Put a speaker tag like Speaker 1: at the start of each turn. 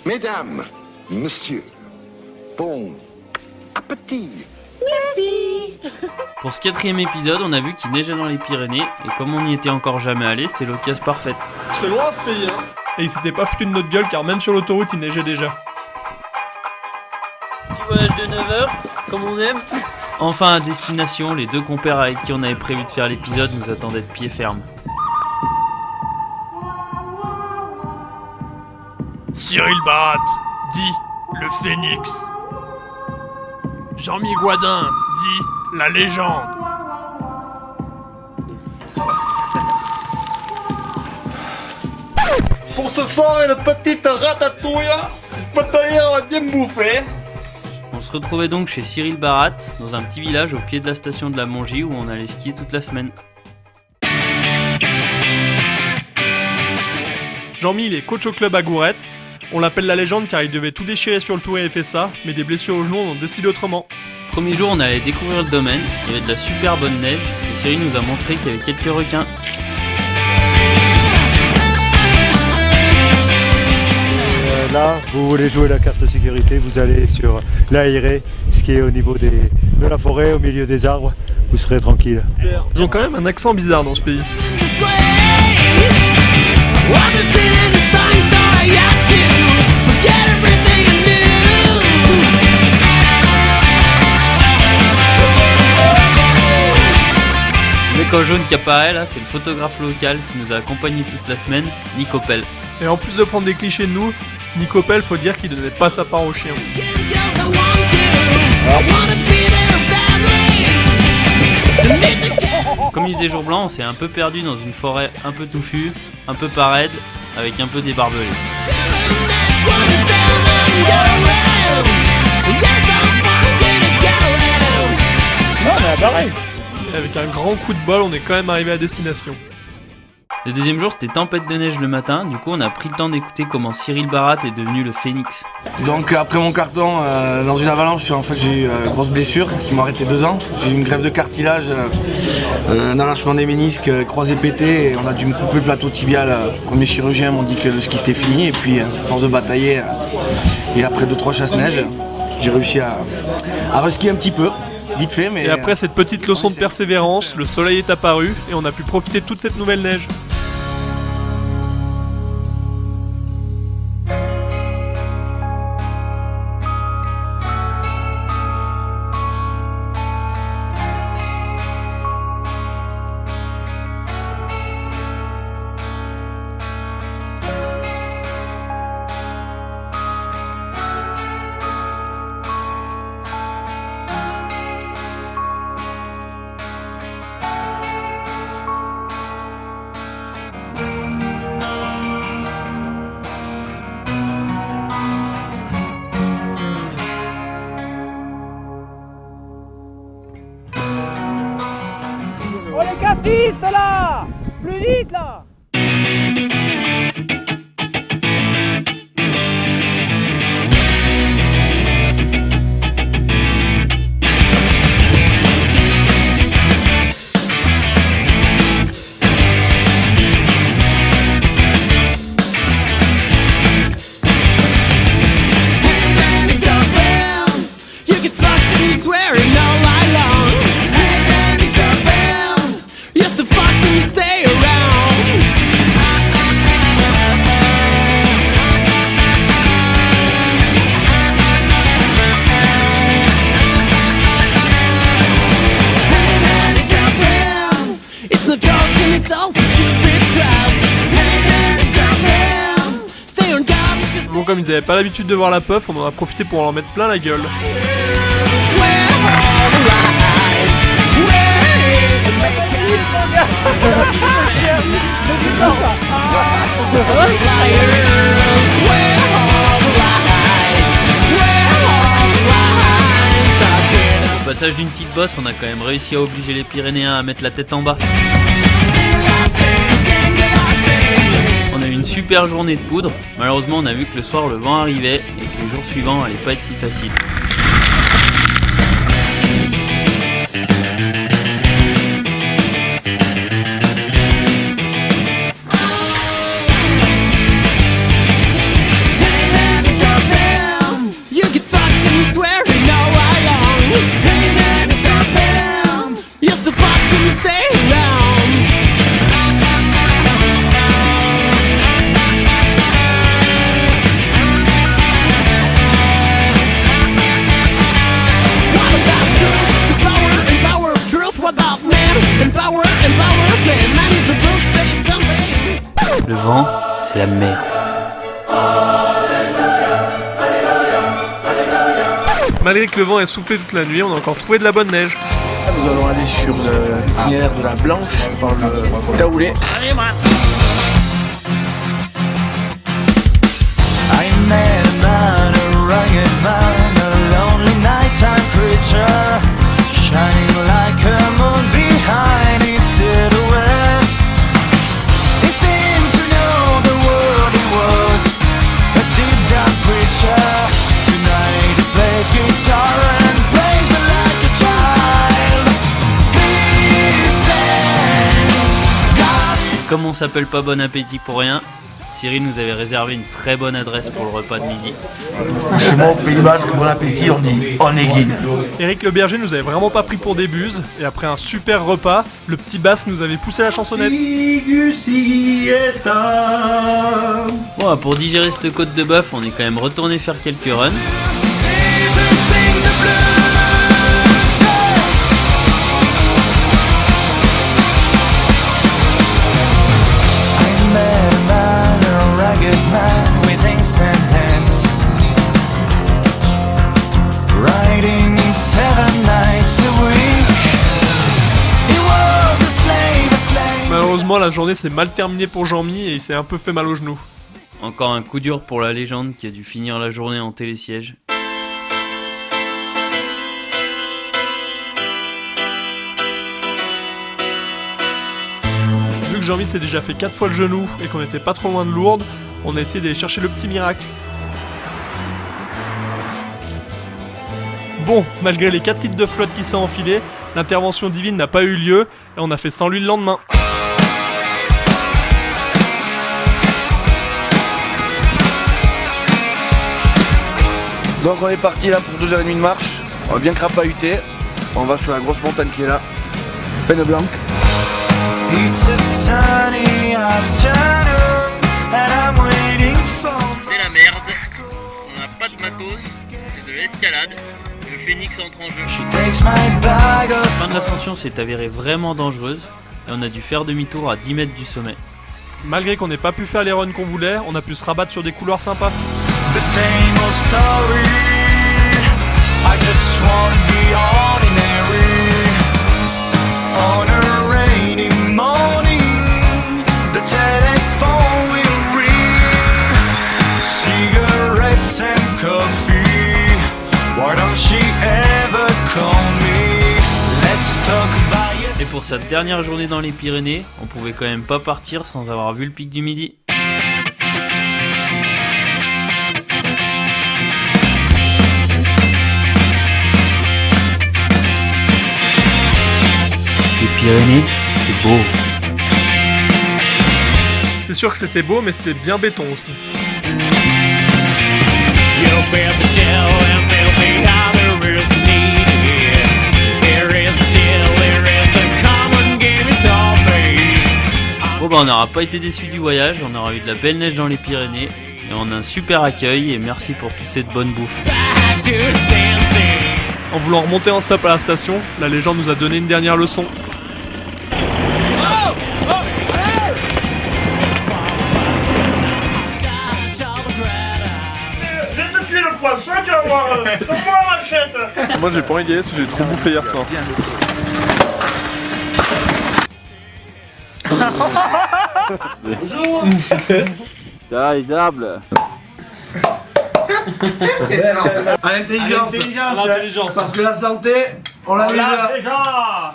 Speaker 1: Mesdames, messieurs, bon appétit.
Speaker 2: Merci.
Speaker 3: Pour ce 4e épisode, on a vu qu'il neigeait dans les Pyrénées, et comme on n'y était encore jamais allé, c'était l'occasion parfaite.
Speaker 4: C'est loin ce pays, hein. Et il s'était pas foutu de notre gueule car même sur l'autoroute il neigeait déjà.
Speaker 3: Petit voyage de 9 heures, comme on aime. Enfin à destination, les deux compères avec qui on avait prévu de faire l'épisode nous attendaient de pied ferme.
Speaker 4: Cyril Barat, dit le Phénix. Jean-Mi Guadin, dit la légende. Pour ce soir, une petite ratatouille. Peut-être on va bien me bouffer.
Speaker 3: On se retrouvait donc chez Cyril Barat, dans un petit village au pied de la station de la Mongie où on allait skier toute la semaine.
Speaker 4: Jean-Mi, il est coach au club à Gourette. On l'appelle la légende car il devait tout déchirer sur le tour et FSA, mais des blessures au genou, on a décidé autrement.
Speaker 3: Premier jour, on allait découvrir le domaine, il y avait de la super bonne neige, et Cyril nous a montré qu'il y avait quelques requins.
Speaker 5: Là, vous voulez jouer la carte de sécurité, vous allez sur l'aéré, ce qui est au niveau de la forêt, au milieu des arbres, vous serez tranquille.
Speaker 4: Ils ont quand même un accent bizarre dans ce pays.
Speaker 3: L'école jaune qui apparaît là, c'est le photographe local qui nous a accompagnés toute la semaine, Nico Pell.
Speaker 4: Et en plus de prendre des clichés de nous, Nico Pell, faut dire qu'il donnait pas sa part aux chiens.
Speaker 3: Comme il faisait jour blanc, on s'est un peu perdu dans une forêt un peu touffue, un peu parade, avec un peu débarbelé.
Speaker 4: Et avec un grand coup de bol, on est quand même arrivé à destination.
Speaker 3: Le deuxième jour, c'était tempête de neige le matin, du coup on a pris le temps d'écouter comment Cyril Barat est devenu le Phénix.
Speaker 6: Donc après mon carton, dans une avalanche, en fait, j'ai eu une grosse blessure qui m'a arrêté 2 ans. J'ai eu une greffe de cartilage, un arrachement des ménisques, croisé pété, et on a dû me couper le plateau tibial. Premier chirurgien m'ont dit que le ski c'était fini, et puis à force de batailler, et après 2-3 chasse-neige, j'ai réussi à reskier un petit peu. Vite fait, mais...
Speaker 4: Et après cette petite leçon de persévérance, le soleil est apparu et on a pu profiter de toute cette nouvelle neige.
Speaker 7: Oh les cafistes là! Plus vite là!
Speaker 4: Bon, comme ils avaient pas l'habitude de voir la puff, on en a profité pour leur mettre plein la gueule.
Speaker 3: Au passage d'une petite bosse, on a quand même réussi à obliger les Pyrénéens à mettre la tête en bas. On a eu une super journée de poudre. Malheureusement, on a vu que le soir le vent arrivait et que les jours suivants allaient pas être si faciles. la merde.
Speaker 4: Malgré que le vent ait soufflé toute la nuit, on a encore trouvé de la bonne neige.
Speaker 6: Nous allons aller sur l'itinéraire de la Blanche par le Taoulé.
Speaker 3: Comme on s'appelle pas Bon Appétit pour rien, Cyril nous avait réservé une très bonne adresse pour le repas de midi.
Speaker 2: Chez moi, au Pays Basque, bon appétit, on dit on est guide.
Speaker 4: Eric le berger nous avait vraiment pas pris pour des buses, et après un super repas, le petit basque nous avait poussé la chansonnette.
Speaker 3: Bon, pour digérer cette côte de bœuf, on est quand même retourné faire quelques runs.
Speaker 4: Malheureusement, la journée s'est mal terminée pour Jean-Mi et il s'est un peu fait mal aux genoux.
Speaker 3: Encore un coup dur pour la légende qui a dû finir la journée en télésiège.
Speaker 4: Vu que Jean-Mi s'est déjà fait 4 fois le genou et qu'on était pas trop loin de Lourdes, on a essayé d'aller chercher le petit miracle. Bon, malgré les 4 litres de flotte qui s'est enfilé, l'intervention divine n'a pas eu lieu et on a fait sans lui le lendemain.
Speaker 6: Donc on est parti là pour 2h30 de marche. On va bien crapahuter. On va sur la grosse montagne qui est là. Peine Blanc.
Speaker 3: C'est la merde, on n'a pas de matos, c'est de l'escalade, le phénix entre en jeu. La fin de l'ascension s'est avérée vraiment dangereuse et on a dû faire demi-tour à 10 mètres du sommet.
Speaker 4: Malgré qu'on n'ait pas pu faire les runs qu'on voulait, on a pu se rabattre sur des couloirs sympas.
Speaker 8: The same old story. I just wanna be ordinary. On a rainy morning, the telephone will ring. Cigarettes and coffee. Why don't she ever call me? Let's talk about it.
Speaker 3: Et pour cette dernière journée dans les Pyrénées, on pouvait quand même pas partir sans avoir vu le pic du Midi. Les Pyrénées, c'est beau.
Speaker 4: C'est sûr que c'était beau, mais c'était bien béton aussi. Bon bah on n'aura pas été déçus du voyage, on aura eu de la belle neige dans les Pyrénées, et on a un super accueil, et merci pour toute cette bonne bouffe. En voulant remonter en stop à la station, la légende nous a donné une dernière leçon. Moi j'ai pas envie d'y aller parce que j'ai trop bouffé hier soir.
Speaker 9: Bonjour. Réalisable.
Speaker 6: À l'intelligence. Parce que la santé, on l'a déjà.